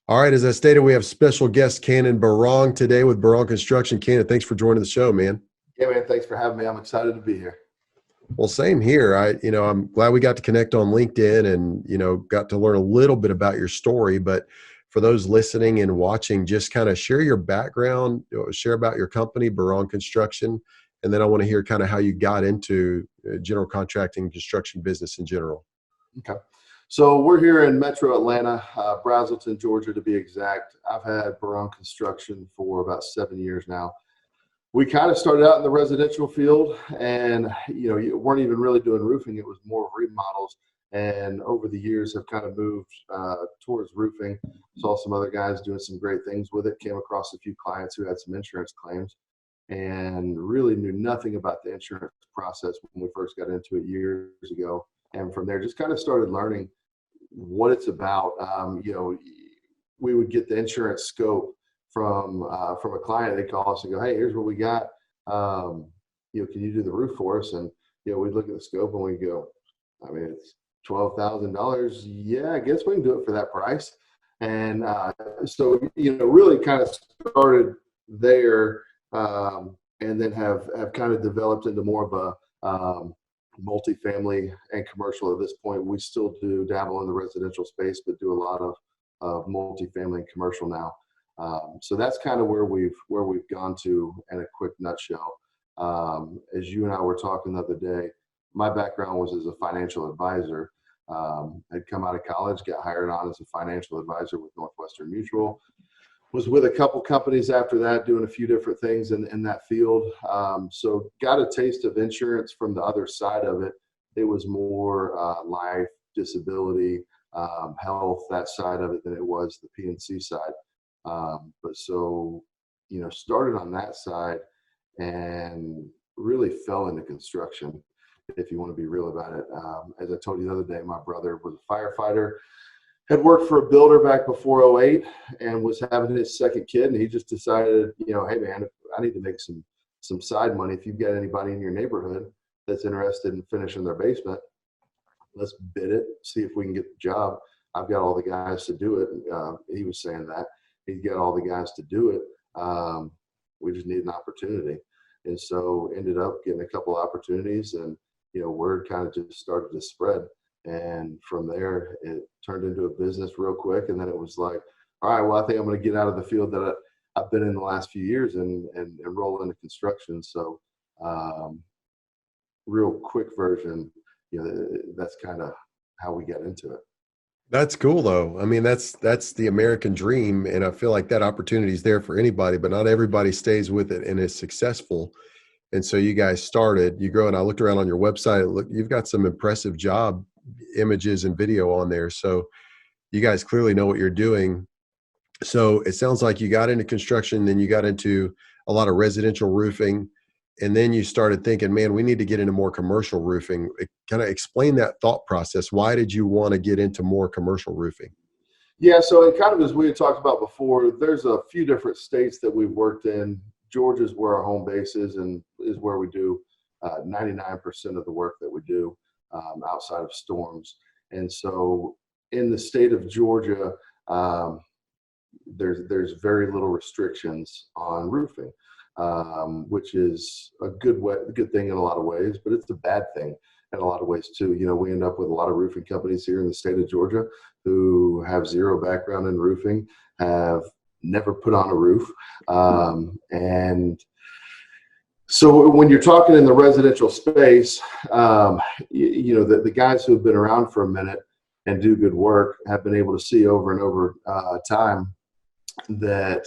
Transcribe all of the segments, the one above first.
All right, as I stated, we have special guest Cannon Berrong today with Berrong Construction. Cannon, thanks for joining the show, man. Yeah, man. Thanks for having me. I'm excited to be here. Well, same here. I'm glad we got to connect on LinkedIn and, got to learn a little bit about your story. But for those listening and watching, just kind of share your background, share about your company, Berrong Construction. And then I want to hear kind of how you got into general contracting construction business in general. Okay. So we're here in Metro Atlanta, Brazelton, Georgia, to be exact. I've had Berrong Construction for about 7 years now. We kind of started out in the residential field, and you weren't even really doing roofing. It was more remodels, and over the years have kind of moved towards roofing. Saw some other guys doing some great things with it. Came across a few clients who had some insurance claims, and really knew nothing about the insurance process when we first got into it years ago. And from there, just kind of started learning what it's about. We would get the insurance scope from a client. They call us and go, "Hey, here's what we got. Can you do the roof for us?" And we'd look at the scope and we go, "I mean, it's $12,000. Yeah, I guess we can do it for that price." And so really kind of started there, and then have kind of developed into more of a multifamily and commercial. At this point, we still do dabble in the residential space, but do a lot of multifamily and commercial now. So that's kind of where we've gone to in a quick nutshell. As you and I were talking the other day, my background was as a financial advisor. I'd come out of college, got hired on as a financial advisor with Northwestern Mutual. Was with a couple companies after that, doing a few different things in that field. So got a taste of insurance from the other side of it. It was more life, disability, health, that side of it than it was the P&C side. But so, started on that side and really fell into construction, if you want to be real about it. As I told you the other day, my brother was a firefighter, had worked for a builder back before '08 and was having his second kid. And he just decided, "Hey man, I need to make some side money. If you've got anybody in your neighborhood that's interested in finishing their basement, let's bid it, see if we can get the job. I've got all the guys to do it." He was saying that he's got all the guys to do it. We just need an opportunity. And so ended up getting a couple opportunities, and word kind of just started to spread. And from there, it turned into a business real quick. And then it was like, all right, well, I think I'm going to get out of the field that I've been in the last few years and roll into construction. So real quick version, that's kind of how we got into it. That's cool though. I mean, that's the American dream. And I feel like that opportunity is there for anybody, but not everybody stays with it and is successful. And so you guys started, you grow, and I looked around on your website. Look, you've got some impressive job images and video on there. So you guys clearly know what you're doing. So it sounds like you got into construction, then you got into a lot of residential roofing, and then you started thinking, man, we need to get into more commercial roofing. Kind of explain that thought process. Why did you want to get into more commercial roofing? Yeah, so it kind of, as we had talked about before, there's a few different states that we've worked in. Georgia's where our home base is, and is where we do 99% of the work that we do outside of storms. And so in the state of Georgia, there's very little restrictions on roofing, which is a good thing in a lot of ways, but it's a bad thing in a lot of ways too. We end up with a lot of roofing companies here in the state of Georgia who have zero background in roofing, have never put on a roof. And so when you're talking in the residential space, the guys who have been around for a minute and do good work have been able to see over and over time that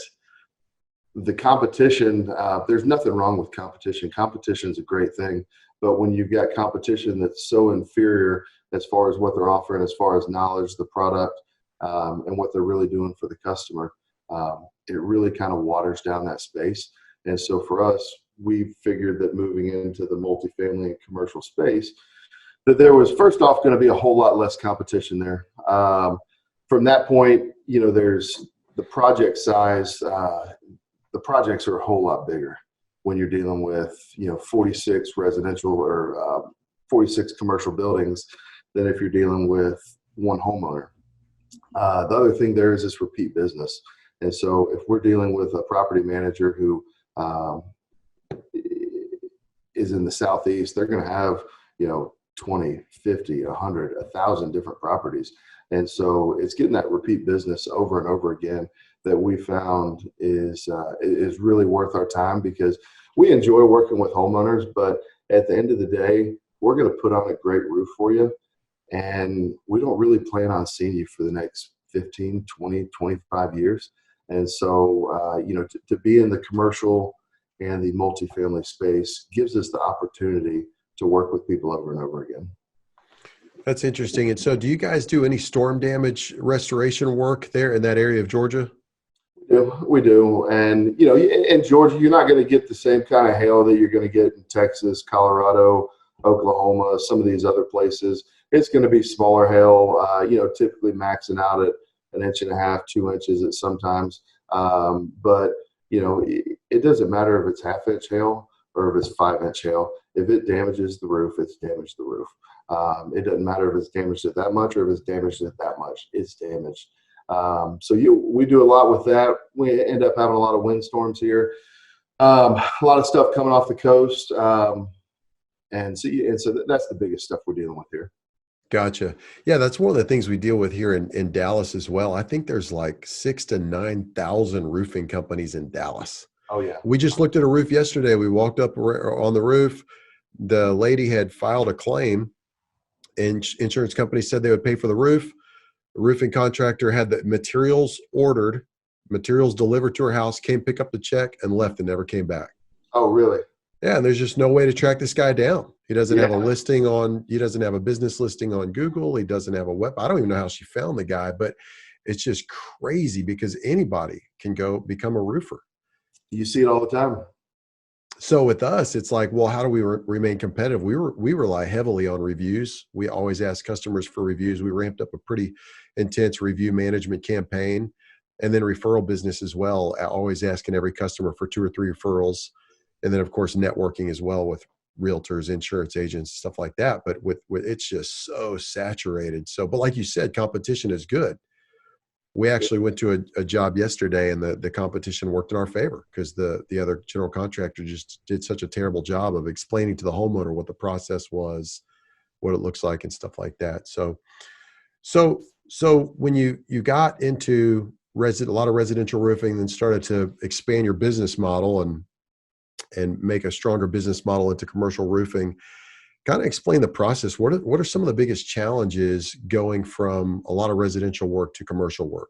the competition, there's nothing wrong with competition. Competition is a great thing. But when you've got competition that's so inferior as far as what they're offering, as far as knowledge, the product, and what they're really doing for the customer, it really kind of waters down that space. And so for us, we figured that moving into the multifamily and commercial space, that there was first off going to be a whole lot less competition there. From that point, there's the project size. The projects are a whole lot bigger when you're dealing with 46 residential or 46 commercial buildings than if you're dealing with one homeowner. The other thing there is this repeat business. And so if we're dealing with a property manager who um, is in the Southeast, they're going to have, 20, 50, 100, 1,000 different properties. And so it's getting that repeat business over and over again that we found is really worth our time, because we enjoy working with homeowners, but at the end of the day, we're going to put on a great roof for you. And we don't really plan on seeing you for the next 15, 20, 25 years. And so, to be in the commercial and the multifamily space gives us the opportunity to work with people over and over again. That's interesting. And so do you guys do any storm damage restoration work there in that area of Georgia? We do. And, in Georgia, you're not going to get the same kind of hail that you're going to get in Texas, Colorado, Oklahoma, some of these other places. It's going to be smaller hail, typically maxing out at 1.5 inches, 2 inches at sometimes. But, it doesn't matter if it's 1/2 inch hail or if it's 5 inch hail. If it damages the roof, it's damaged the roof. It doesn't matter if it's damaged it that much or if it's damaged it that much. It's damaged. We do a lot with that. We end up having a lot of windstorms here, a lot of stuff coming off the coast. And so that's the biggest stuff we're dealing with here. Gotcha. Yeah, that's one of the things we deal with here in Dallas as well. I think there's like 6,000 to 9,000 roofing companies in Dallas. Oh yeah. We just looked at a roof yesterday. We walked up on the roof. The lady had filed a claim, and insurance company said they would pay for the roof. The roofing contractor had the materials ordered, materials delivered to her house, came pick up the check and left and never came back. Oh, really? Yeah, and there's just no way to track this guy down. He doesn't have Yeah. he doesn't have a business listing on Google. He doesn't have a web. I don't even know how she found the guy, but it's just crazy because anybody can go become a roofer. You see it all the time. So with us, it's like, well, how do we remain competitive? We rely heavily on reviews. We always ask customers for reviews. We ramped up a pretty intense review management campaign, and then referral business as well. Always asking every customer for 2 or 3 referrals, and then of course networking as well with realtors, insurance agents, stuff like that. But with it's just so saturated. So, but like you said, competition is good. We actually went to a job yesterday, and the competition worked in our favor because the other general contractor just did such a terrible job of explaining to the homeowner what the process was, what it looks like, and stuff like that. So when you got into a lot of residential roofing, then started to expand your business model and make a stronger business model into commercial roofing, kind of explain the process. What are some of the biggest challenges going from a lot of residential work to commercial work?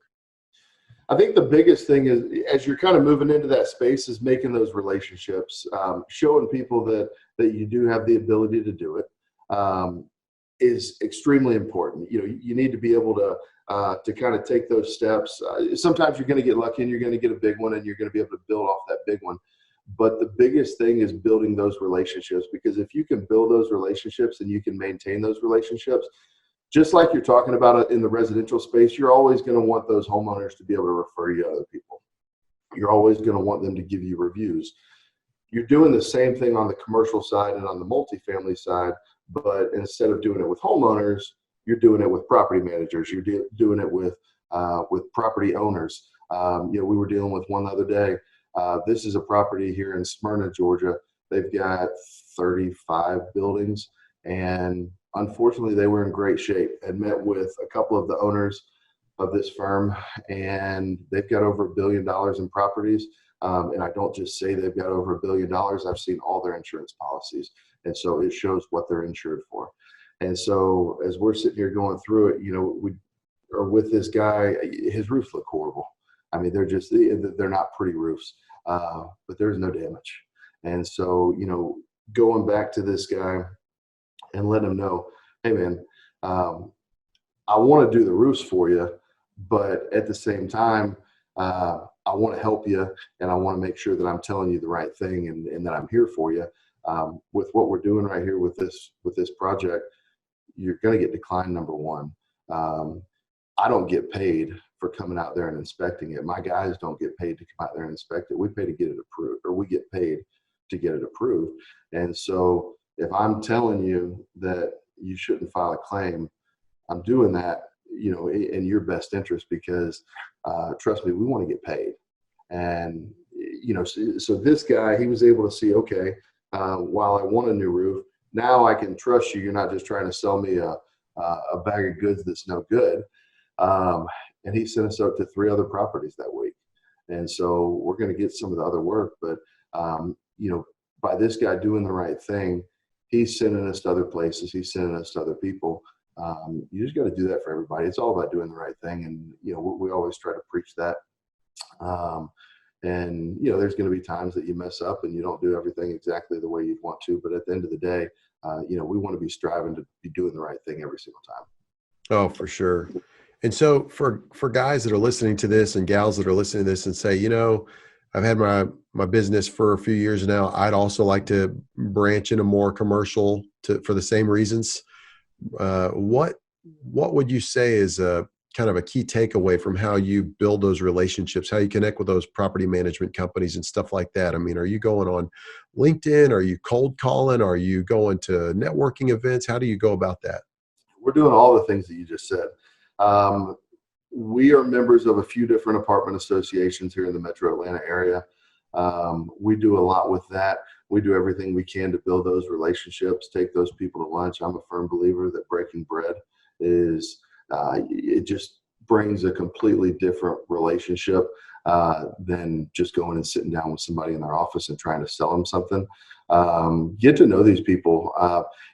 I think the biggest thing is, as you're kind of moving into that space, is making those relationships, showing people that you do have the ability to do it, is extremely important. You need to be able to kind of take those steps. Sometimes you're going to get lucky and you're going to get a big one and you're going to be able to build off that big one. But the biggest thing is building those relationships, because if you can build those relationships and you can maintain those relationships, just like you're talking about it in the residential space, you're always going to want those homeowners to be able to refer you to other people. You're always going to want them to give you reviews. You're doing the same thing on the commercial side and on the multifamily side, but instead of doing it with homeowners, you're doing it with property managers. You're doing it with property owners. We were dealing with one the other day. This is a property here in Smyrna, Georgia. They've got 35 buildings, and unfortunately, they were in great shape. And met with a couple of the owners of this firm, and they've got over $1 billion in properties. And I don't just say they've got over $1 billion. I've seen all their insurance policies, and so it shows what they're insured for. And so as we're sitting here going through it, we are with this guy. His roofs look horrible. I mean, they're not pretty roofs, but there's no damage. And so, going back to this guy and letting him know, hey man, I want to do the roofs for you, but at the same time, I want to help you, and I want to make sure that I'm telling you the right thing and that I'm here for you. With what we're doing right here with this project, you're going to get decline number one. I don't get paid for coming out there and inspecting it. My guys don't get paid to come out there and inspect it. We pay to get it approved, or we get paid to get it approved. And so if I'm telling you that you shouldn't file a claim, I'm doing that, in your best interest, because trust me, we want to get paid. And, so this guy, he was able to see, okay, while I want a new roof, now I can trust you. You're not just trying to sell me a bag of goods that's no good. And he sent us out to 3 other properties that week. And so we're going to get some of the other work, but, by this guy doing the right thing, he's sending us to other places. He's sending us to other people. You just got to do that for everybody. It's all about doing the right thing. And, we always try to preach that. And, there's going to be times that you mess up and you don't do everything exactly the way you'd want to. But at the end of the day, we want to be striving to be doing the right thing every single time. Oh, for sure. And so for guys that are listening to this and gals that are listening to this and say, I've had my business for a few years now, I'd also like to branch into more commercial for the same reasons. What would you say is a kind of a key takeaway from how you build those relationships, how you connect with those property management companies and stuff like that? I mean, are you going on LinkedIn? Are you cold calling? Are you going to networking events? How do you go about that? We're doing all the things that you just said. We are members of a few different apartment associations here in the Metro Atlanta area. We do a lot with that. We do everything we can to build those relationships, take those people to lunch. I'm a firm believer that breaking bread is, it just brings a completely different relationship than just going and sitting down with somebody in their office and trying to sell them something. Get to know these people.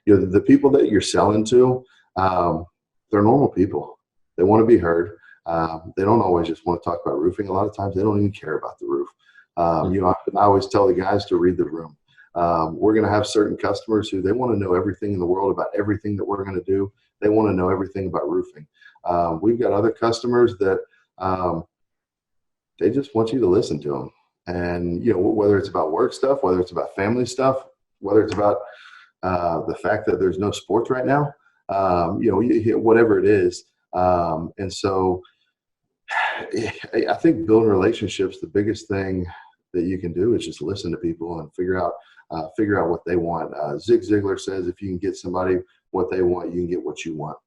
The people that you're selling to, they're normal people. They want to be heard. They don't always just want to talk about roofing. A lot of times they don't even care about the roof. I always tell the guys to read the room. We're going to have certain customers who they want to know everything in the world about everything that we're going to do. They want to know everything about roofing. We've got other customers that they just want you to listen to them. And, whether it's about work stuff, whether it's about family stuff, whether it's about the fact that there's no sports right now, whatever it is. And so I think building relationships, the biggest thing that you can do is just listen to people and figure out what they want. Zig Ziglar says, if you can get somebody what they want, you can get what you want.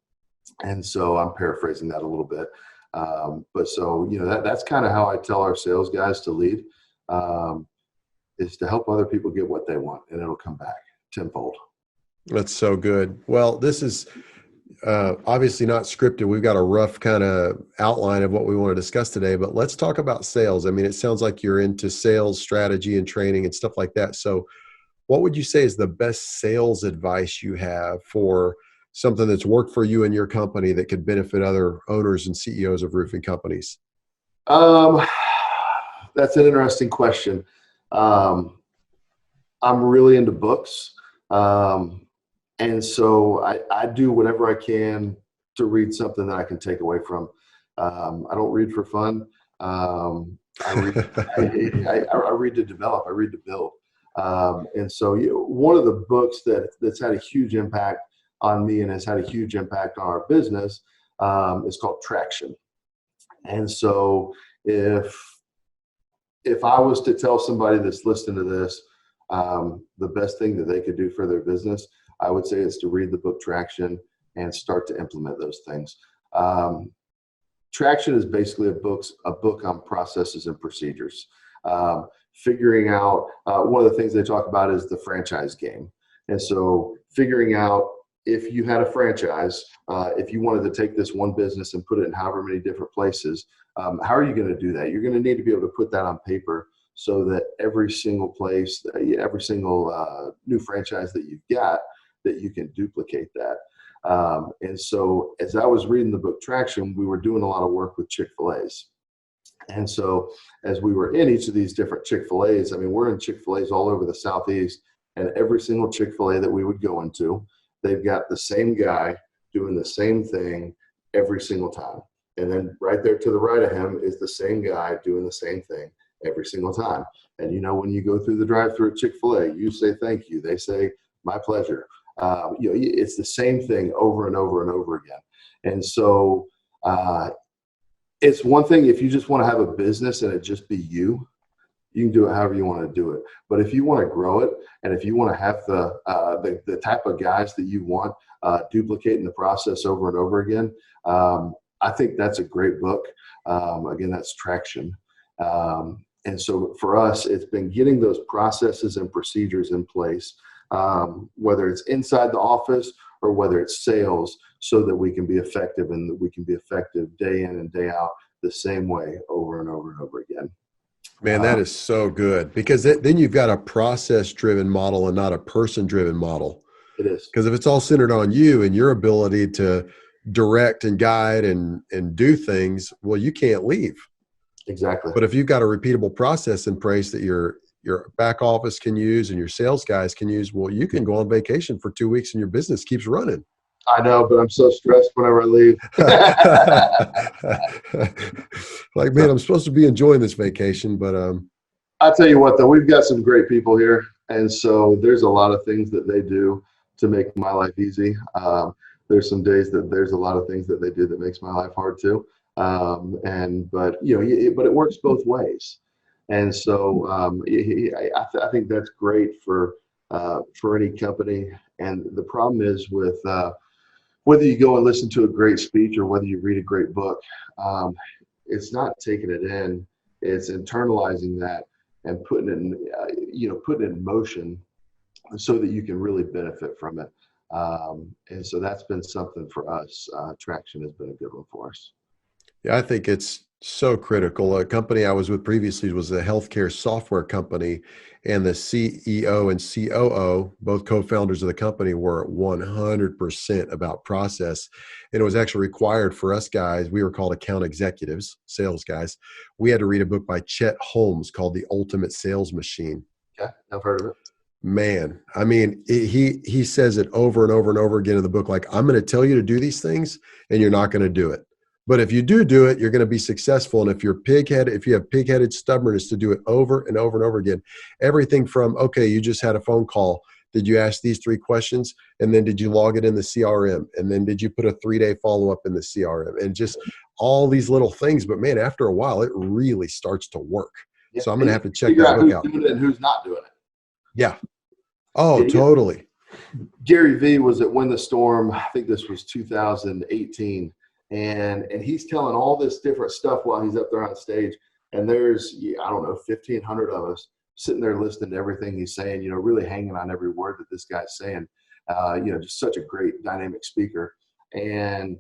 And so I'm paraphrasing that a little bit. But so, that's kind of how I tell our sales guys to lead, is to help other people get what they want, and it'll come back tenfold. That's so good. Well, this is obviously not scripted. We've got a rough kind of outline of what we want to discuss today, but let's talk about sales. I mean, it sounds like you're into sales strategy and training and stuff like that. So what would you say is the best sales advice you have for something that's worked for you and your company that could benefit other owners and CEOs of roofing companies? That's an interesting question. I'm really into books. And so I do whatever I can to read something that I can take away from. I don't read for fun. I read, I read to develop. I read to build. And so one of the books that's had a huge impact on me and has had a huge impact on our business is called Traction. And so if I was to tell somebody that's listening to this, the best thing that they could do for their business, I would say is to read the book Traction and start to implement those things. Traction is basically a book on processes and procedures. Figuring out, one of the things they talk about is the franchise game. And so figuring out, if you had a franchise, if you wanted to take this one business and put it in however many different places, how are you going to do that? You're going to need to be able to put that on paper so that every single place, every single new franchise that you've got, that you can duplicate that. And so as I was reading the book Traction, we were doing a lot of work with Chick-fil-A's. And so as we were in each of these different Chick-fil-A's, I mean, we're in Chick-fil-A's all over the Southeast, and every single Chick-fil-A that we would go into, they've got the same guy doing the same thing every single time. And then right there to the right of him is the same guy doing the same thing every single time. And when you go through the drive-thru at Chick-fil-A, you say thank you. They say my pleasure. It's the same thing over and over and over again. And so it's one thing if you just want to have a business and it just be you can do it however you want to do it. But if you want to grow it, and if you want to have the type of guys that you want duplicating the process over and over again, I think that's a great book. Again, that's Traction. And so for us, it's been getting those processes and procedures in place, whether it's inside the office or whether it's sales, so that we can be effective, and that we can be effective day in and day out the same way over and over and over again. Man, that is so good, because then you've got a process-driven model and not a person-driven model. It is. Because if it's all centered on you and your ability to direct and guide and do things, well, you can't leave. Exactly. But if you've got a repeatable process in place that your back office can use and your sales guys can use, well, you can go on vacation for 2 weeks and your business keeps running. I know, but I'm so stressed whenever I leave. Like, man, I'm supposed to be enjoying this vacation, but I'll tell you what, though, we've got some great people here, and so there's a lot of things that they do to make my life easy. There's some days that there's a lot of things that they do that makes my life hard too. But it works both ways, and so I think that's great for any company. And the problem is with whether you go and listen to a great speech or whether you read a great book, it's not taking it in; it's internalizing that and putting it in motion so that you can really benefit from it. And so that's been something for us. Traction has been a good one for us. yeah, I think it's so critical. A company I was with previously was a healthcare software company, and the CEO and COO, both co-founders of the company, were 100% about process. And it was actually required for us guys. We were called account executives, sales guys. We had to read a book by Chet Holmes called The Ultimate Sales Machine. Yeah, I've heard of it. Man, I mean, he says it over and over and over again in the book, like, I'm going to tell you to do these things and you're not going to do it. But if you do it, you're going to be successful. And if you have pig-headed stubbornness to do it over and over and over again, everything from, okay, you just had a phone call. Did you ask these 3 questions? And then did you log it in the CRM? And then did you put a 3-day follow-up in the CRM? And just all these little things. But man, after a while, it really starts to work. Yeah. So I'm going to have to check that book out. Who's doing it and who's not doing it. Yeah. Oh, yeah, totally. Gary Vee was at Win the Storm. I think this was 2018. And he's telling all this different stuff while he's up there on stage. And there's, I don't know, 1,500 of us sitting there listening to everything he's saying, really hanging on every word that this guy's saying. Just such a great dynamic speaker. And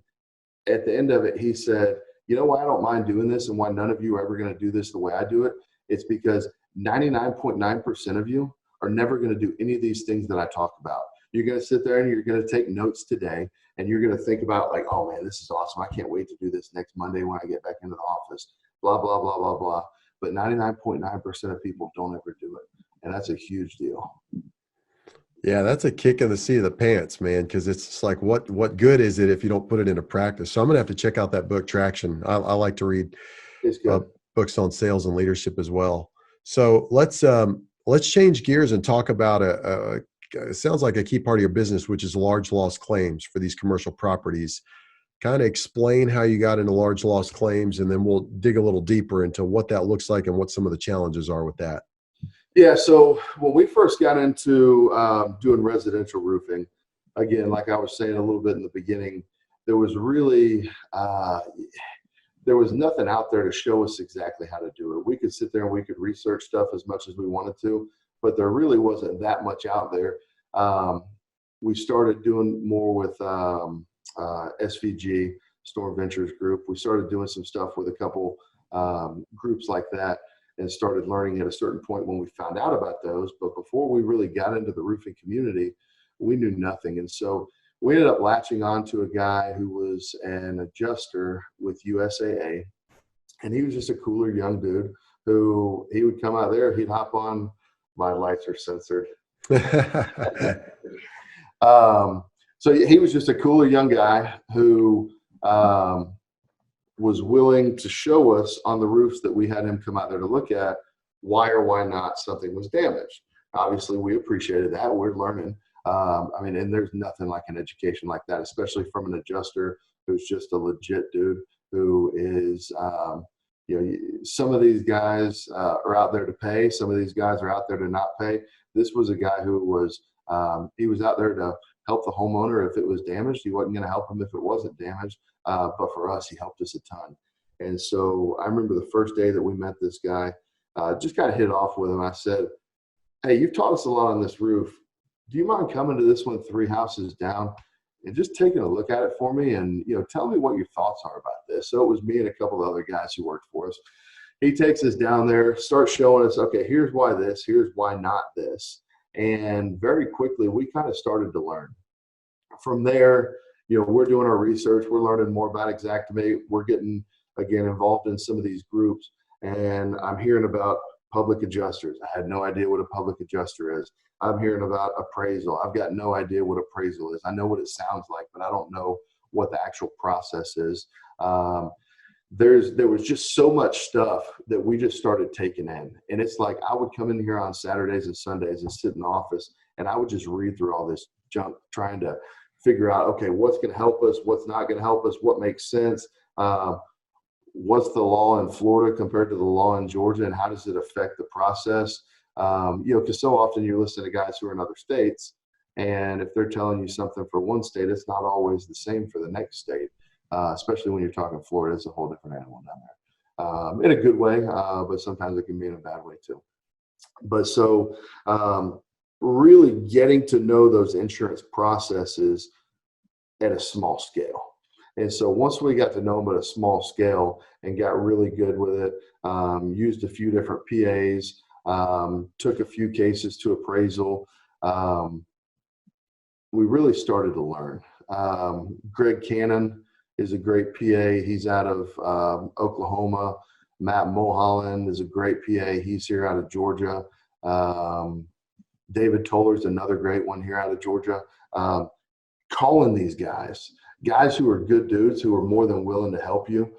at the end of it, he said, you know why I don't mind doing this and why none of you are ever going to do this the way I do it? It's because 99.9% of you are never going to do any of these things that I talk about. You're going to sit there and you're going to take notes today, and you're going to think about, like, oh man, this is awesome. I can't wait to do this next Monday when I get back into the office, blah, blah, blah, blah, blah. But 99.9% of people don't ever do it. And that's a huge deal. Yeah, that's a kick in the seat of the pants, man, because it's just like, what good is it if you don't put it into practice? So I'm going to have to check out that book, Traction. I like to read books on sales and leadership as well. So let's change gears and talk about it sounds like a key part of your business, which is large loss claims for these commercial properties. Kind of explain how you got into large loss claims, and then we'll dig a little deeper into what that looks like and what some of the challenges are with that. Yeah, so when we first got into doing residential roofing, again, like I was saying a little bit in the beginning, there was really there was nothing out there to show us exactly how to do it. We could sit there and we could research stuff as much as we wanted to, but there really wasn't that much out there. We started doing more with SVG, Storm Ventures Group. We started doing some stuff with a couple groups like that, and started learning at a certain point when we found out about those. But before we really got into the roofing community, we knew nothing. And so we ended up latching on to a guy who was an adjuster with USAA. And he was just a cooler young dude who, he would come out there, he'd hop on, my lights are censored. So he was just a cooler young guy who was willing to show us on the roofs that we had him come out there to look at why or why not something was damaged. Obviously, we appreciated that. We're learning. And there's nothing like an education like that, especially from an adjuster who's just a legit dude who is, some of these guys are out there to pay. Some of these guys are out there to not pay. This was a guy who was, he was out there to help the homeowner if it was damaged. He wasn't going to help him if it wasn't damaged. But for us, he helped us a ton. And so I remember the first day that we met this guy, just kind of hit it off with him. I said, hey, you've taught us a lot on this roof. Do you mind coming to this one 3 houses down and just taking a look at it for me and, tell me what your thoughts are about this? So it was me and a couple of other guys who worked for us. He takes us down there, starts showing us, okay, here's why this, here's why not this. And very quickly, we kind of started to learn. From there, we're doing our research. We're learning more about Xactimate. We're getting, again, involved in some of these groups. And I'm hearing about public adjusters. I had no idea what a public adjuster is. I'm hearing about appraisal. I've got no idea what appraisal is. I know what it sounds like, but I don't know what the actual process is. There was just so much stuff that we just started taking in. And it's like I would come in here on Saturdays and Sundays and sit in the office, and I would just read through all this junk trying to figure out, okay, what's going to help us, what's not going to help us, what makes sense, what's the law in Florida compared to the law in Georgia, and how does it affect the process? Because so often you're listening to guys who are in other states, and if they're telling you something for one state, it's not always the same for the next state. Especially when you're talking Florida, it's a whole different animal down there, in a good way, but sometimes it can be in a bad way too. But so really getting to know those insurance processes at a small scale. And so once we got to know them at a small scale and got really good with it, used a few different PAs, took a few cases to appraisal, we really started to learn. Greg Cannon is a great PA. He's out of Oklahoma. Matt Mulholland is a great PA. He's here out of Georgia. David Toller is another great one here out of Georgia. Calling these guys who are good dudes who are more than willing to help you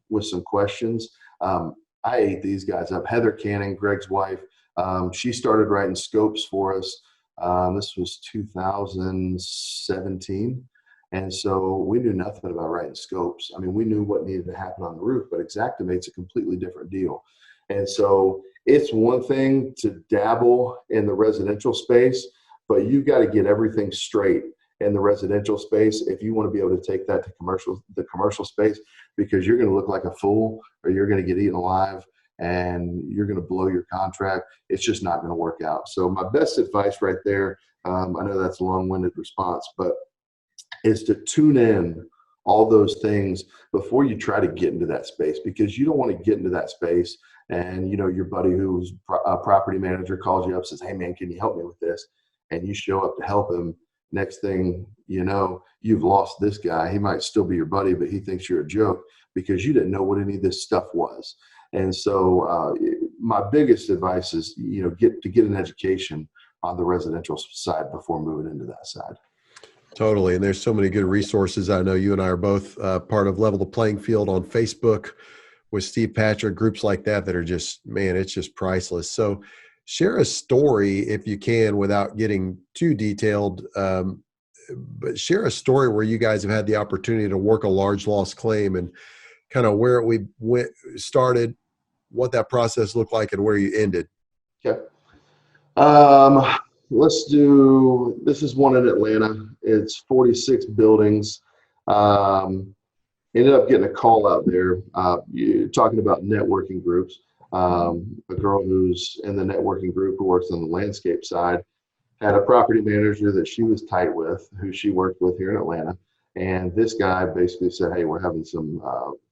with some questions. I ate these guys up. Heather Cannon, Greg's wife, she started writing scopes for us. This was 2017. And so we knew nothing about writing scopes. I mean, we knew what needed to happen on the roof, but Xactimate's a completely different deal. And so it's one thing to dabble in the residential space, but you've got to get everything straight in the residential space if you want to be able to take that to the commercial space, because you're going to look like a fool or you're going to get eaten alive and you're going to blow your contract. It's just not going to work out. So my best advice right there, I know that's a long-winded response, but is to tune in all those things before you try to get into that space, because you don't want to get into that space and your buddy who's a property manager calls you up, says, hey man, can you help me with this? And you show up to help him. Next thing you know, you've lost this guy. He might still be your buddy, but he thinks you're a joke because you didn't know what any of this stuff was. And so my biggest advice is, get an education on the residential side before moving into that side. Totally. And there's so many good resources. I know you and I are both part of Level the Playing Field on Facebook with Steve Patrick, groups like that are just, man, it's just priceless. So share a story if you can without getting too detailed, but share a story where you guys have had the opportunity to work a large loss claim and kind of where we started, what that process looked like, and where you ended. Okay. This is one in Atlanta. It's 46 buildings. Ended up getting a call out there. You're talking about networking groups. A girl who's in the networking group who works on the landscape side had a property manager that she was tight with, who she worked with here in Atlanta. And this guy basically said, hey, we're having some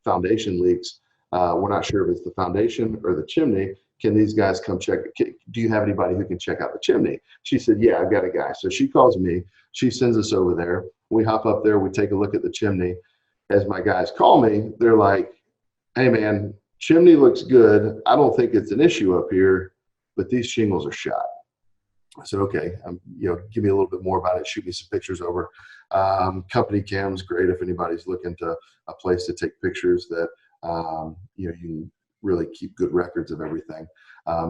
foundation leaks. We're not sure if it's the foundation or the chimney. Can these guys come check? Do you have anybody who can check out the chimney? She said, yeah, I've got a guy. So she calls me. She sends us over there. We hop up there. We take a look at the chimney. As my guys call me, they're like, hey, man, chimney looks good. I don't think it's an issue up here, but these shingles are shot. I said, okay, give me a little bit more about it. Shoot me some pictures over. Company cam's great if anybody's looking to a place to take pictures that, you can really keep good records of everything.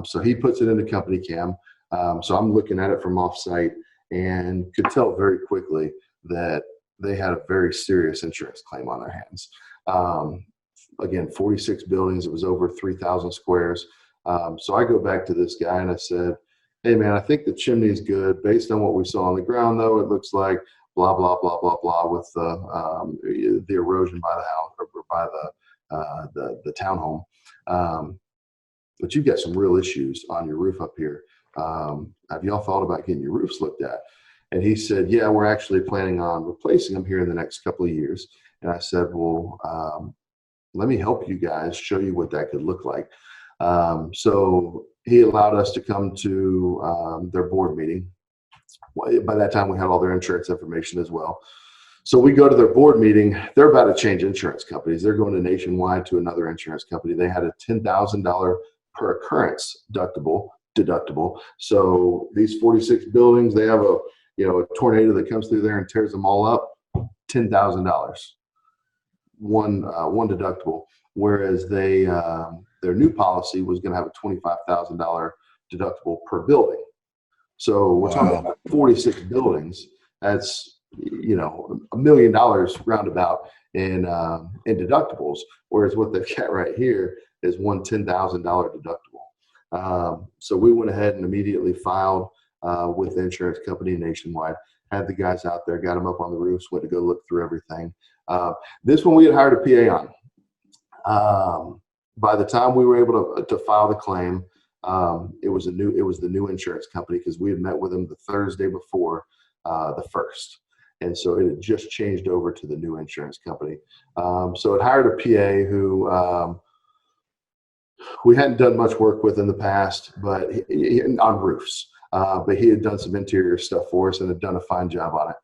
So he puts it into company cam. So I'm looking at it from offsite and could tell very quickly that they had a very serious insurance claim on their hands. Again, 46 buildings. It was over 3,000 squares. So I go back to this guy and I said, Hey man, I think the chimney is good. Based on what we saw on the ground, though, it looks like blah blah blah blah blah with the erosion by the house or by the townhome. Um, but you've got some real issues on your roof up here. Have y'all thought about getting your roofs looked at? And he said, yeah, we're actually planning on replacing them here in the next couple of years. And I said, well, let me help you guys show you what that could look like. So he allowed us to come to their board meeting. By that time, we had all their insurance information as well. So we go to their board meeting. They're about to change insurance companies. They're going to Nationwide to another insurance company. They had a $10,000 per occurrence deductible. So these 46 buildings, they have a tornado that comes through there and tears them all up. $10,000, one deductible. Whereas their new policy was going to have a $25,000 deductible per building. So we're talking about 46 buildings. That's $1 million roundabout in deductibles. Whereas what they've got right here is one $10,000 deductible. So we went ahead and immediately filed with the insurance company Nationwide. Had the guys out there, got them up on the roofs, went to go look through everything. This one we had hired a PA on. By the time we were able to file the claim, it was the new insurance company, because we had met with them the Thursday before the first, and so it had just changed over to the new insurance company. So it hired a PA who we hadn't done much work with in the past, but on roofs. But he had done some interior stuff for us and had done a fine job on it.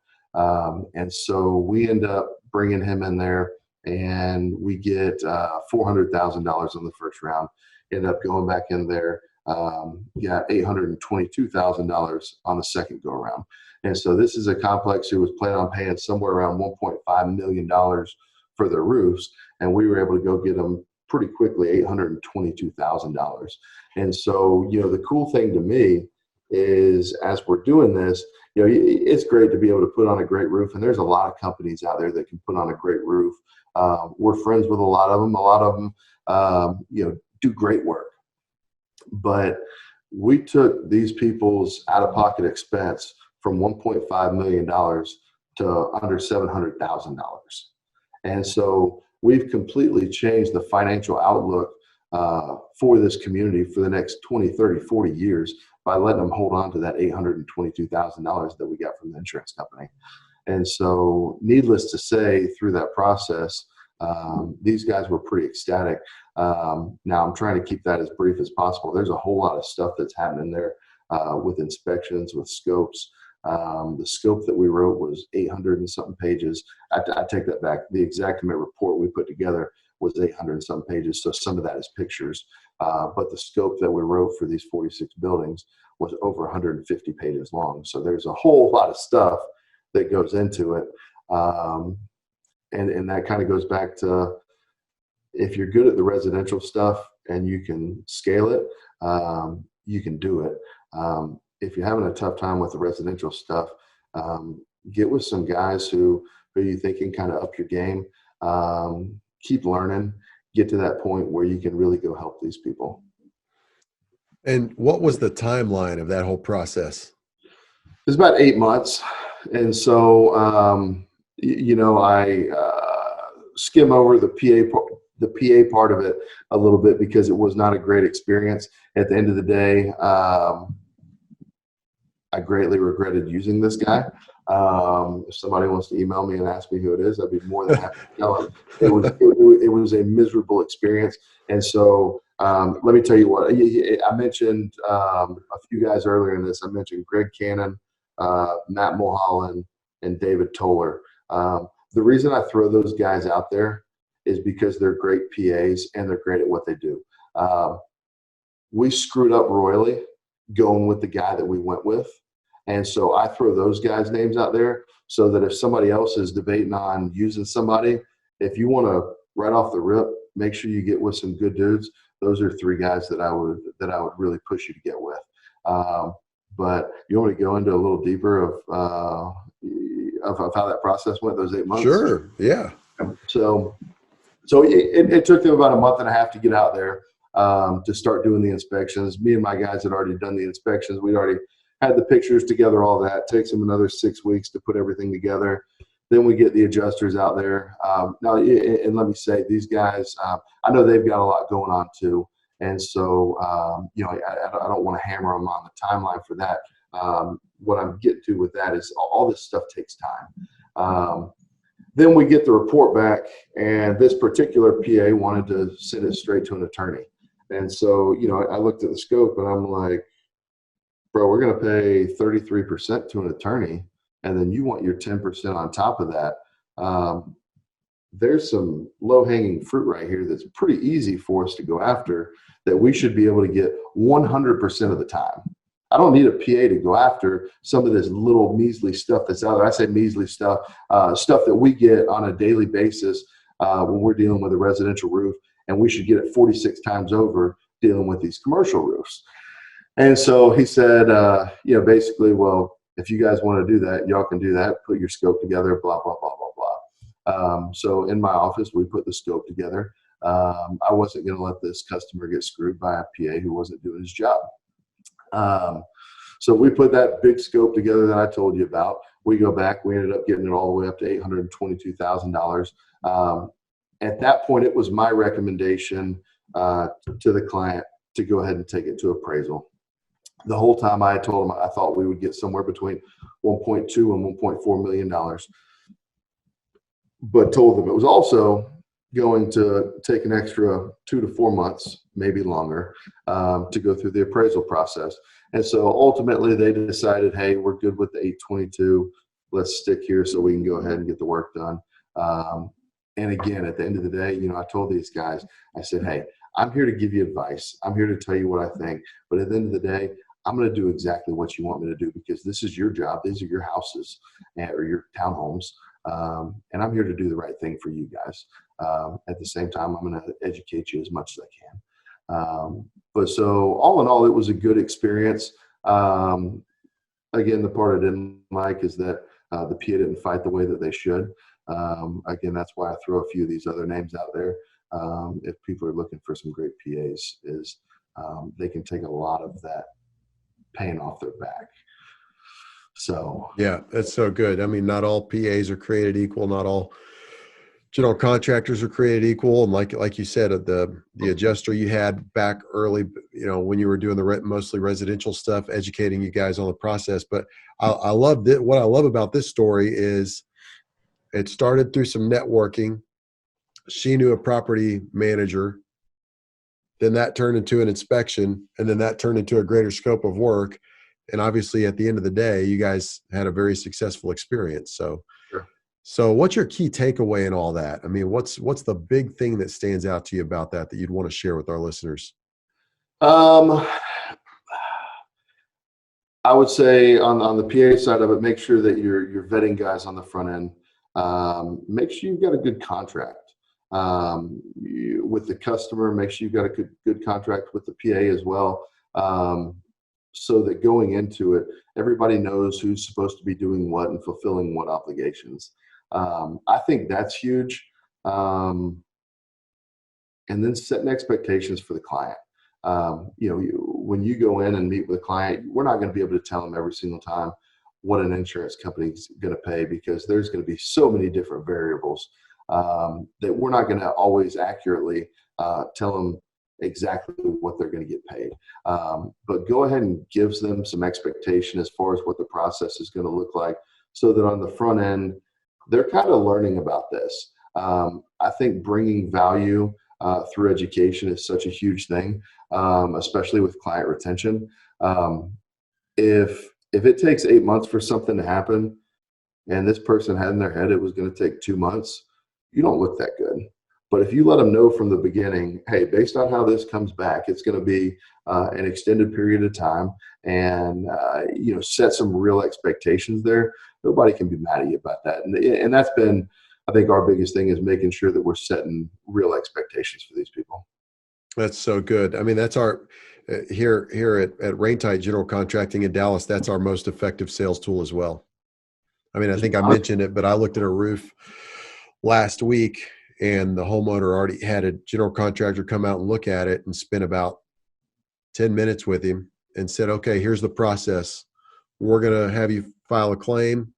And so we end up bringing him in there, and we get $400,000 on the first round. End up going back in there, got $822,000 on the second go around. And so this is a complex who was planning on paying somewhere around $1.5 million for their roofs, and we were able to go get them pretty quickly, $822,000. And so, the cool thing to me is, as we're doing this, it's great to be able to put on a great roof. And there's a lot of companies out there that can put on a great roof. We're friends with a lot of them. A lot of them, do great work. But we took these people's out-of-pocket expense from $1.5 million to under $700,000. And so we've completely changed the financial outlook for this community for the next 20, 30, 40 years by letting them hold on to that $822,000 that we got from the insurance company. And so, needless to say, through that process, these guys were pretty ecstatic. Now I'm trying to keep that as brief as possible. There's a whole lot of stuff that's happening there with inspections, with scopes. The scope that we wrote was 800 and something pages. I take that back. The exact report we put together was 800 and something pages. So some of that is pictures. But the scope that we wrote for these 46 buildings was over 150 pages long. So there's a whole lot of stuff that goes into it. And that kind of goes back to, if you're good at the residential stuff and you can scale it, you can do it. If you're having a tough time with the residential stuff, get with some guys who you think can kind of up your game. Keep learning, get to that point where you can really go help these people. And what was the timeline of that whole process? It's about 8 months. And so, I skim over the PA part of it a little bit, because it was not a great experience. At the end of the day, I greatly regretted using this guy. If somebody wants to email me and ask me who it is, I'd be more than happy to tell them. It was a miserable experience. And so, let me tell you what, I mentioned a few guys earlier in this. I mentioned Greg Cannon, Matt Mulholland, and David Toller. The reason I throw those guys out there is because they're great PAs and they're great at what they do. We screwed up royally going with the guy that we went with. And so I throw those guys' names out there so that if somebody else is debating on using somebody, if you want to right off the rip, make sure you get with some good dudes. Those are three guys that I would really push you to get with. But you want to go into a little deeper of how that process went, those 8 months? Sure. Yeah. So it took them about a month and a half to get out there. to start doing the inspections. Me and my guys had already done the inspections. We'd already had the pictures together, all that. Takes them another 6 weeks to put everything together. Then we get the adjusters out there. Now, and let me say, these guys, I know they've got a lot going on too. And so, I don't want to hammer them on the timeline for that. What I'm getting to with that is all this stuff takes time. Then we get the report back, and this particular PA wanted to send it straight to an attorney. And so, I looked at the scope and I'm like, bro, we're going to pay 33% to an attorney, and then you want your 10% on top of that. There's some low-hanging fruit right here that's pretty easy for us to go after, that we should be able to get 100% of the time. I don't need a PA to go after some of this little measly stuff that's out there. I say measly stuff, stuff that we get on a daily basis when we're dealing with a residential roof, and we should get it 46 times over dealing with these commercial roofs. And so he said, basically, well, if you guys want to do that, y'all can do that. Put your scope together, blah, blah, blah, blah, blah. So in my office, we put the scope together. I wasn't going to let this customer get screwed by a PA who wasn't doing his job. So we put that big scope together that I told you about. We go back, we ended up getting it all the way up to $822,000. At that point, it was my recommendation to the client to go ahead and take it to appraisal. The whole time I told him I thought we would get somewhere between $1.2 and $1.4 million, but told them it was also going to take an extra 2 to 4 months, maybe longer, to go through the appraisal process. And so ultimately they decided, hey, we're good with the 822. Let's stick here so we can go ahead and get the work done. And again, at the end of the day, I told these guys, I said, hey, I'm here to give you advice. I'm here to tell you what I think. But at the end of the day, I'm going to do exactly what you want me to do, because this is your job. These are your houses or your townhomes. And I'm here to do the right thing for you guys. At the same time, I'm going to educate you as much as I can. But so all in all, it was a good experience. Again, the part I didn't like is that the PA didn't fight the way that they should. Again, that's why I throw a few of these other names out there. If people are looking for some great PAs, they can take a lot of that pain off their back. So yeah, that's so good. I mean, not all PAs are created equal. Not all general contractors are created equal. And like you said, the adjuster you had back early, when you were doing the mostly residential stuff, educating you guys on the process. But I loved it. What I love about this story is it started through some networking. She knew a property manager. Then that turned into an inspection, and then that turned into a greater scope of work. And obviously, at the end of the day, you guys had a very successful experience. So, sure. So what's your key takeaway in all that? I mean, what's the big thing that stands out to you about that you'd want to share with our listeners? I would say on the PA side of it, make sure that you're vetting guys on the front end. Make sure you've got a good contract with the customer. Make sure you've got a good contract with the PA as well, so that going into it, everybody knows who's supposed to be doing what and fulfilling what obligations. I think that's huge. And then setting expectations for the client. When you go in and meet with a client, we're not going to be able to tell them every single time what an insurance company is going to pay, because there's going to be so many different variables that we're not going to always accurately tell them exactly what they're going to get paid. But go ahead and gives them some expectation as far as what the process is going to look like, so that on the front end, they're kind of learning about this. I think bringing value through education is such a huge thing, especially with client retention. If it takes 8 months for something to happen, and this person had in their head it was going to take 2 months, you don't look that good. But if you let them know from the beginning, hey, based on how this comes back, it's going to be an extended period of time, and set some real expectations there, nobody can be mad at you about that. And that's been, I think, our biggest thing, is making sure that we're setting real expectations for these people. That's so good. I mean, that's our here at Raintight General Contracting in Dallas. That's our most effective sales tool as well. I mean, I think I mentioned it, but I looked at a roof last week, and the homeowner already had a general contractor come out and look at it and spent about 10 minutes with him and said, okay, here's the process. We're going to have you file a claim.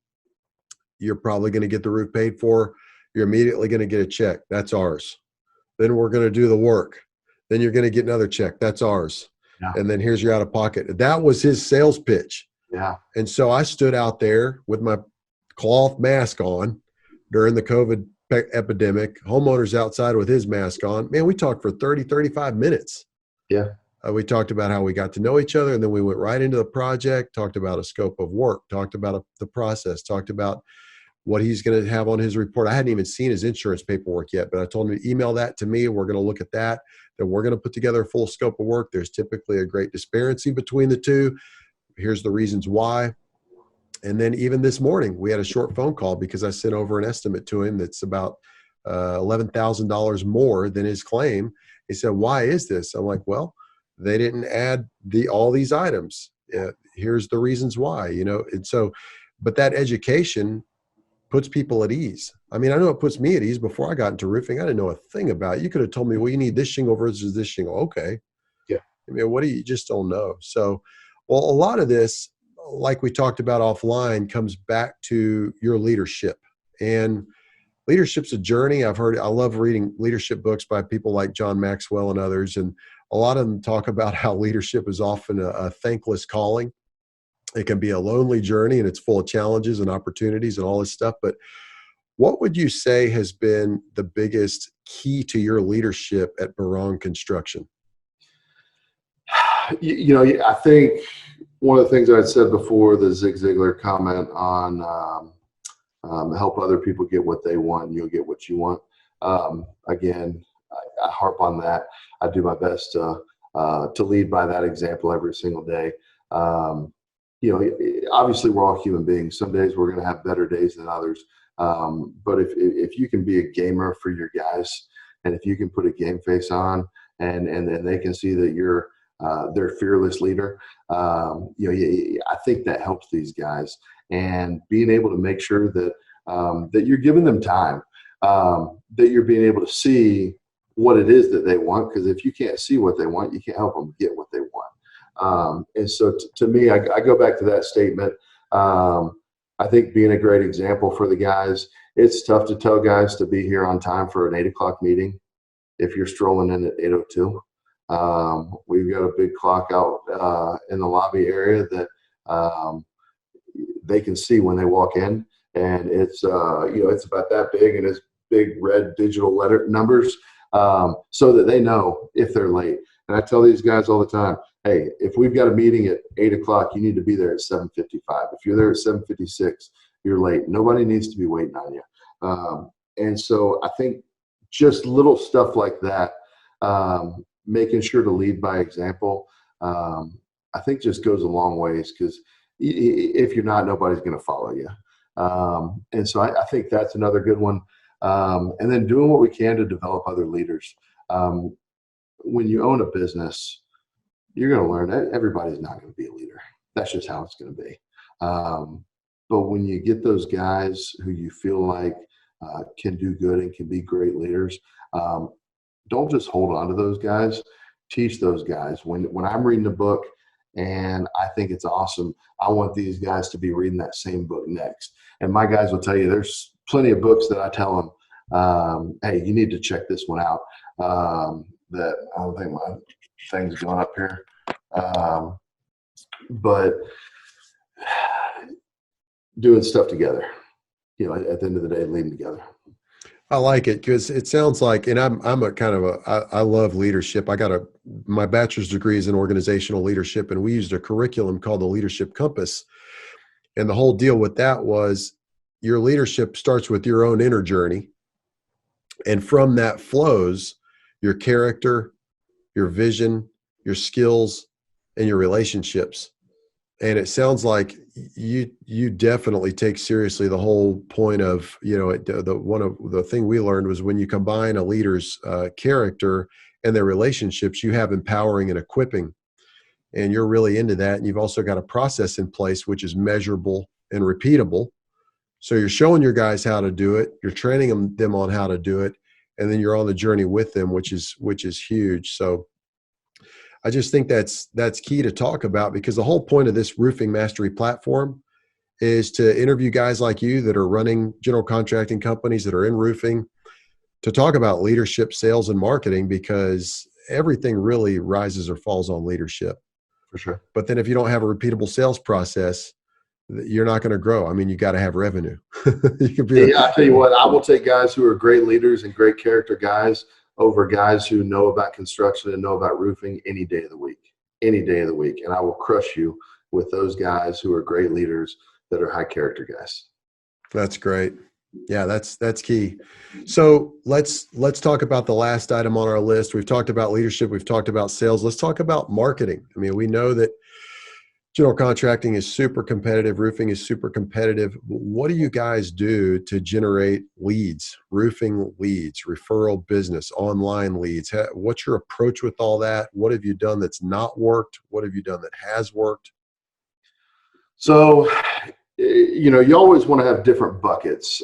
You're probably going to get the roof paid for. You're immediately going to get a check. That's ours. Then we're going to do the work. Then you're going to get another check. That's ours. Yeah. And then here's your out of pocket. That was his sales pitch. Yeah. And so I stood out there with my cloth mask on during the COVID epidemic, homeowners outside with his mask on. Man, we talked for 30, 35 minutes. Yeah. We talked about how we got to know each other, and then we went right into the project, talked about a scope of work, talked about the process, talked about what he's going to have on his report. I hadn't even seen his insurance paperwork yet, but I told him to email that to me. We're going to look at that. Then we're going to put together a full scope of work. There's typically a great disparity between the two. Here's the reasons why. And then even this morning, we had a short phone call because I sent over an estimate to him that's about $11,000 more than his claim. He said, why is this? I'm like, well, they didn't add all these items. Here's the reasons why, and so, but that education puts people at ease. I mean, I know it puts me at ease. Before I got into roofing, I didn't know a thing about it. You could have told me, well, you need this shingle versus this shingle. Okay. Yeah. I mean, what do you just don't know? So, well, a lot of this, like we talked about offline, comes back to your leadership. And leadership's a journey. I love reading leadership books by people like John Maxwell and others. And a lot of them talk about how leadership is often a thankless calling. It can be a lonely journey, and it's full of challenges and opportunities and all this stuff. But what would you say has been the biggest key to your leadership at Berrong Construction? I think one of the things I said before, the Zig Ziglar comment on help other people get what they want, and you'll get what you want. Again, I harp on that. I do my best to lead by that example every single day. Obviously we're all human beings. Some days we're going to have better days than others. But if you can be a gamer for your guys, and if you can put a game face on, and then they can see that you're their fearless leader, I think that helps these guys. And being able to make sure that that you're giving them time, that you're being able to see what it is that they want. Because if you can't see what they want, you can't help them get what they want. And so to me, I go back to that statement. I think being a great example for the guys. It's tough to tell guys to be here on time for an 8 o'clock meeting if you're strolling in at 8:02. We've got a big clock out in the lobby area that they can see when they walk in, and it's it's about that big, and it's big red digital letter numbers, so that they know if they're late. And I tell these guys all the time, hey, if we've got a meeting at 8 o'clock, you need to be there at 7:55. If you're there at 7:56, you're late. Nobody needs to be waiting on you. And so I think just little stuff like that, making sure to lead by example, I think just goes a long ways, because if you're not, nobody's going to follow you. And so I think that's another good one. And then doing what we can to develop other leaders. When you own a business, you're going to learn that everybody's not going to be a leader. That's just how it's going to be. But when you get those guys who you feel like can do good and can be great leaders, don't just hold on to those guys. Teach those guys. When I'm reading a book and I think it's awesome, I want these guys to be reading that same book next. And my guys will tell you there's plenty of books that I tell them, hey, you need to check this one out. That I don't think my thing's going up here. But doing stuff together, at the end of the day, leading together. I like it because it sounds like, and I'm a kind of I love leadership. I got my bachelor's degree is in organizational leadership, and we used a curriculum called the Leadership Compass. And the whole deal with that was your leadership starts with your own inner journey. And from that flows your character, your vision, your skills, and your relationships. And it sounds like you definitely take seriously the whole point of, one of the thing we learned was when you combine a leader's character and their relationships, you have empowering and equipping. And you're really into that. And you've also got a process in place, which is measurable and repeatable. So you're showing your guys how to do it. You're training them on how to do it. and then you're on the journey with them, which is huge. So I just think that's key to talk about, because the whole point of this roofing mastery platform is to interview guys like you that are running general contracting companies, that are in roofing, to talk about leadership, sales, and marketing, because everything really rises or falls on leadership. For sure. But then if you don't have a repeatable sales process, you're not going to grow. I mean, you got to have revenue. You can be Yeah, I tell you what, I will take guys who are great leaders and great character guys over guys who know about construction and know about roofing any day of the week, any day of the week. And I will crush you with those guys who are great leaders that are high character guys. That's great. Yeah, that's key. So let's talk about the last item on our list. We've talked about leadership. We've talked about sales. Let's talk about marketing. I mean, we know that general contracting is super competitive. Roofing is super competitive. What do you guys do to generate leads, roofing leads, referral business, online leads? What's your approach with all that? What have you done that's not worked? What have you done that has worked? So, you always want to have different buckets,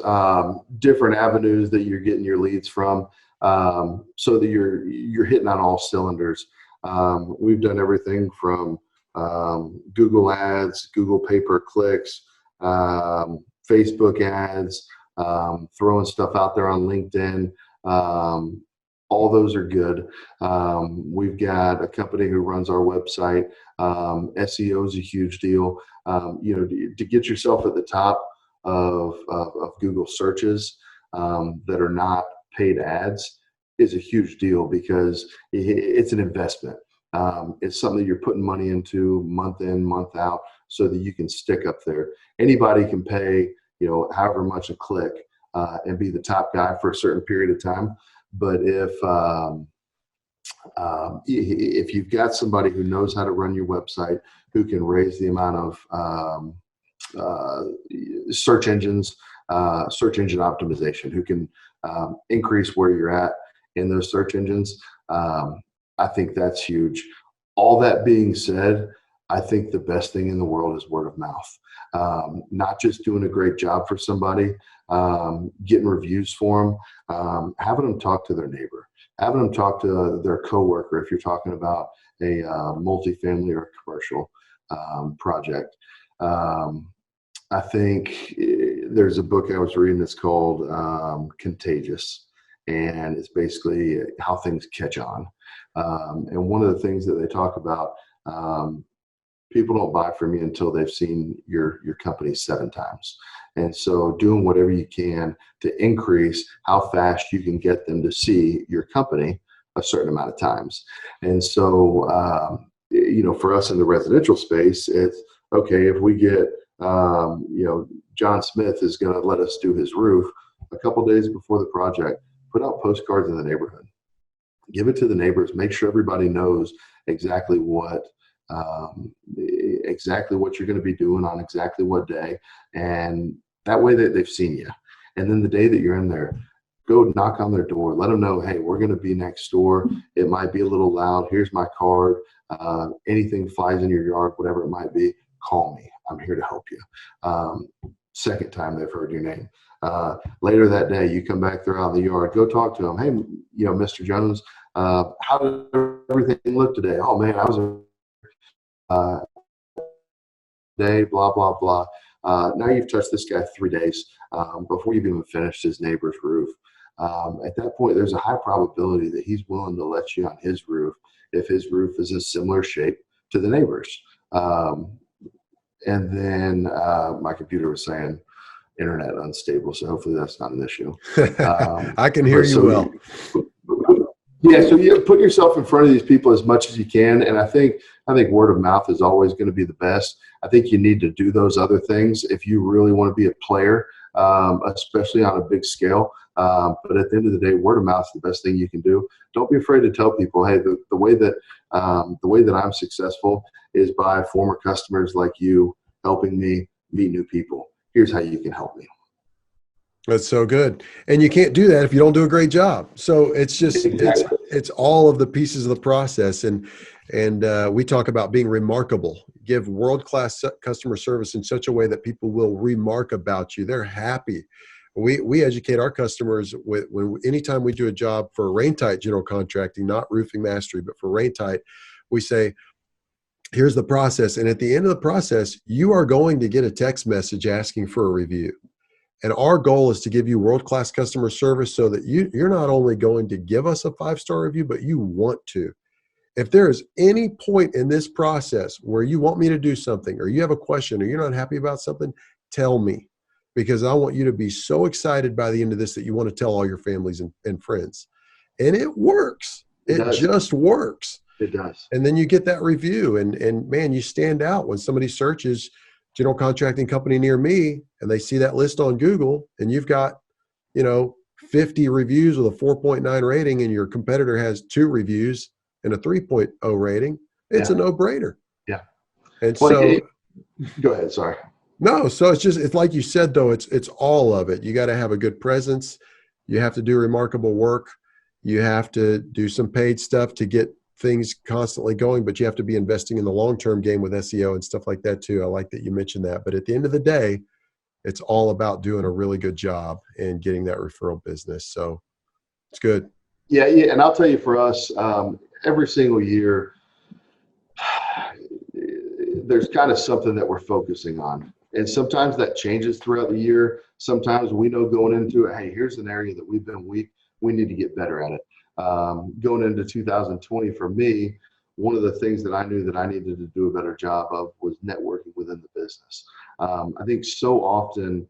different avenues that you're getting your leads from, so that you're hitting on all cylinders. We've done everything from Google ads, Google pay-per-clicks, Facebook ads, throwing stuff out there on LinkedIn. All those are good. We've got a company who runs our website. SEO is a huge deal. To get yourself at the top of Google searches that are not paid ads is a huge deal, because it's an investment. It's something that you're putting money into month in, month out, so that you can stick up there. Anybody can pay, however much a click, and be the top guy for a certain period of time. But if you've got somebody who knows how to run your website, who can raise the amount of search engine optimization, who can increase where you're at in those search engines, I think that's huge. All that being said, I think the best thing in the world is word of mouth. Not just doing a great job for somebody, getting reviews for them, having them talk to their neighbor, having them talk to their coworker if you're talking about a multifamily or commercial project. I think there's a book I was reading that's called Contagious, and it's basically how things catch on. And one of the things that they talk about, people don't buy from you until they've seen your company 7 times. And so doing whatever you can to increase how fast you can get them to see your company a certain amount of times. And so, for us in the residential space, it's okay if we get, John Smith is going to let us do his roof a couple days before the project, put out postcards in the neighborhood, give it to the neighbors, make sure everybody knows exactly what you're going to be doing on exactly what day. And that way they've seen you. And then the day that you're in there, go knock on their door, let them know, hey, we're going to be next door. It might be a little loud. Here's my card. Anything flies in your yard, whatever it might be, call me. I'm here to help you. Second time they've heard your name. Later that day, you come back, they're out in the yard, go talk to them. Hey, Mr. Jones, how did everything look today? Oh man, I was day, blah, blah, blah. Now you've touched this guy 3 days before you've even finished his neighbor's roof. At that point, there's a high probability that he's willing to let you on his roof if his roof is a similar shape to the neighbor's. And then my computer was saying internet unstable, so hopefully that's not an issue. I can hear you well. Yeah, so you put yourself in front of these people as much as you can, and I think word of mouth is always going to be the best. I think you need to do those other things if you really want to be a player, especially on a big scale. But at the end of the day, word of mouth is the best thing you can do. Don't be afraid to tell people, hey, the way that I'm successful is by former customers like you helping me meet new people. Here's how you can help me. That's so good. And you can't do that if you don't do a great job. So it's just, Exactly. it's all of the pieces of the process. And we talk about being remarkable, give world-class customer service in such a way that people will remark about you. They're happy We educate our customers anytime we do a job for rain tight general contracting, not roofing mastery, but for rain tight, we say, here's the process. And at the end of the process, you are going to get a text message asking for a review. And our goal is to give you world-class customer service so that you're not only going to give us a 5-star review, but you want to. If there is any point in this process where you want me to do something, or you have a question, or you're not happy about something, tell me, because I want you to be so excited by the end of this that you want to tell all your families and friends. And it works. It just works. It does. And then you get that review, and man, you stand out when somebody searches general contracting company near me and they see that list on Google, and you've got, 50 reviews with a 4.9 rating, and your competitor has 2 reviews and a 3.0 rating. It's a no-brainer. Yeah. And so go ahead. Sorry. No, so it's like you said, though, it's all of it. You got to have a good presence. You have to do remarkable work. You have to do some paid stuff to get things constantly going, but you have to be investing in the long-term game with SEO and stuff like that too. I like that you mentioned that. But at the end of the day, it's all about doing a really good job and getting that referral business. So it's good. Yeah. And I'll tell you, for us, every single year, there's kind of something that we're focusing on. And sometimes that changes throughout the year. Sometimes we know going into it, hey, here's an area that we've been weak. We need to get better at it. Going into 2020, for me, one of the things that I knew that I needed to do a better job of was networking within the business. I think so often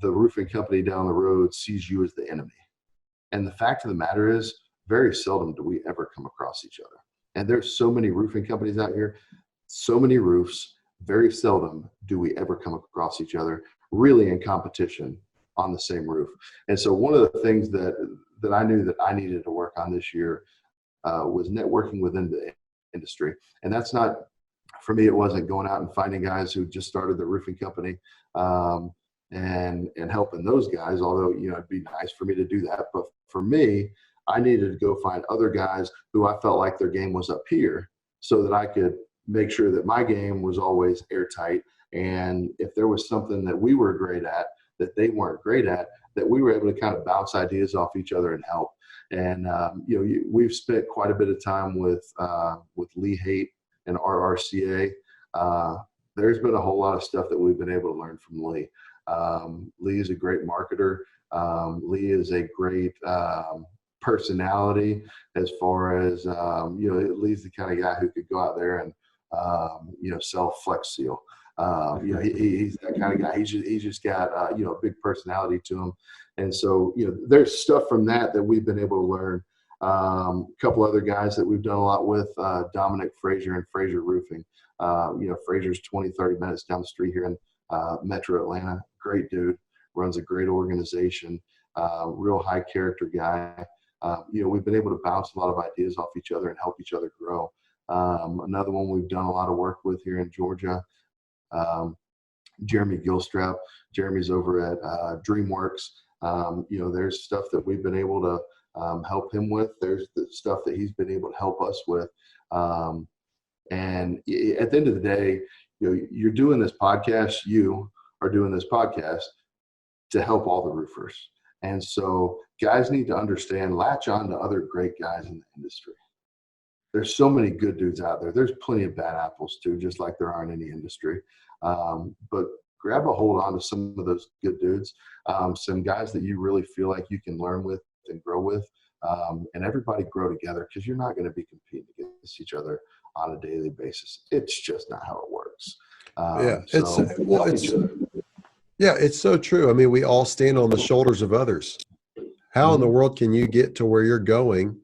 the roofing company down the road sees you as the enemy. And the fact of the matter is, very seldom do we ever come across each other. And there's so many roofing companies out here, so many roofs, very seldom do we ever come across each other really in competition on the same roof. And so one of the things that I knew that I needed to work on this year was networking within the industry. And that's not, for me, it wasn't going out and finding guys who just started their roofing company and helping those guys, although, it'd be nice for me to do that. But for me, I needed to go find other guys who I felt like their game was up here so that I could make sure that my game was always airtight. And if there was something that we were great at that they weren't great at, that we were able to kind of bounce ideas off each other and help. And, we've spent quite a bit of time with Lee Haight and RRCA. There's been a whole lot of stuff that we've been able to learn from Lee. Lee is a great marketer. Lee is a great personality as far as, Lee's the kind of guy who could go out there and, sell Flex Seal. He's that kind of guy. He's just got, a big personality to him. And so, there's stuff from that we've been able to learn. A couple other guys that we've done a lot with, Dominic Frazier and Frazier Roofing. Frazier's 20-30 minutes down the street here in Metro Atlanta. Great dude, runs a great organization, real high character guy. We've been able to bounce a lot of ideas off each other and help each other grow. Another one we've done a lot of work with here in Georgia, Jeremy Gilstrap. Jeremy's over at DreamWorks. There's stuff that we've been able to help him with. There's the stuff that he's been able to help us with. And at the end of the day, you're doing this podcast. You are doing this podcast to help all the roofers. And so guys need to understand, latch on to other great guys in the industry. There's so many good dudes out there. There's plenty of bad apples too, just like there are in any industry. But grab a hold on to some of those good dudes, some guys that you really feel like you can learn with and grow with, and everybody grow together, because you're not going to be competing against each other on a daily basis. It's just not how it works. It's so true. I mean, we all stand on the shoulders of others. How in the world can you get to where you're going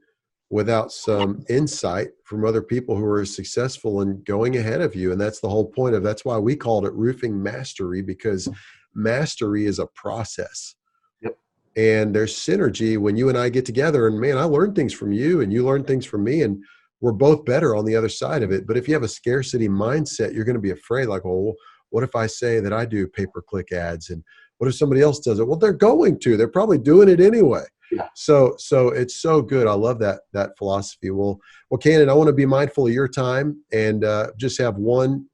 without some insight from other people who are successful and going ahead of you? And that's the whole point that's why we called it roofing mastery, because mastery is a process. Yep. And there's synergy when you and I get together, and man, I learned things from you and you learned things from me, and we're both better on the other side of it. But if you have a scarcity mindset, you're going to be afraid, like, well, what if I say that I do pay-per-click ads, and what if somebody else does it? Well, they're going to. They're probably doing it anyway. Yeah. So it's so good. I love that philosophy. Well, Cannon, I want to be mindful of your time and just have one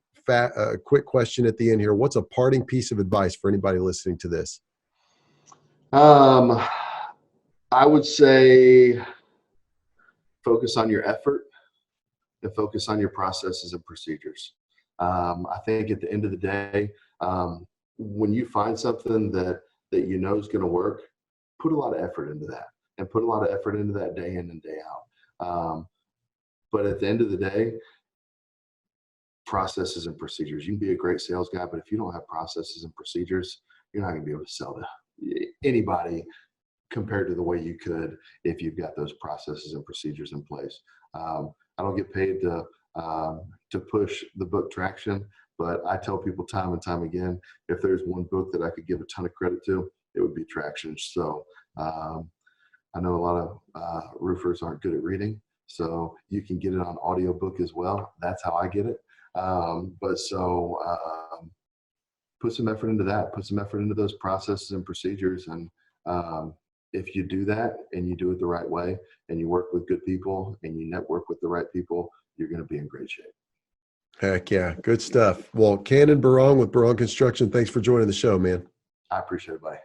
quick question at the end here. What's a parting piece of advice for anybody listening to this? Um, I would say focus on your effort and focus on your processes and procedures. I think at the end of the day, when you find something that you know is going to work, put a lot of effort into that, and put a lot of effort into that day in and day out. But at the end of the day, processes and procedures. You can be a great sales guy, but if you don't have processes and procedures, you're not going to be able to sell to anybody compared to the way you could if you've got those processes and procedures in place. I don't get paid to push the book Traction, but I tell people time and time again, if there's one book that I could give a ton of credit to, it would be Traction. So I know a lot of roofers aren't good at reading, so you can get it on audiobook as well. That's how I get it. Put some effort into that. Put some effort into those processes and procedures. And if you do that and you do it the right way and you work with good people and you network with the right people, you're going to be in great shape. Heck yeah. Good stuff. Well, Cannon Berrong with Berrong Construction, thanks for joining the show, man. I appreciate it, buddy.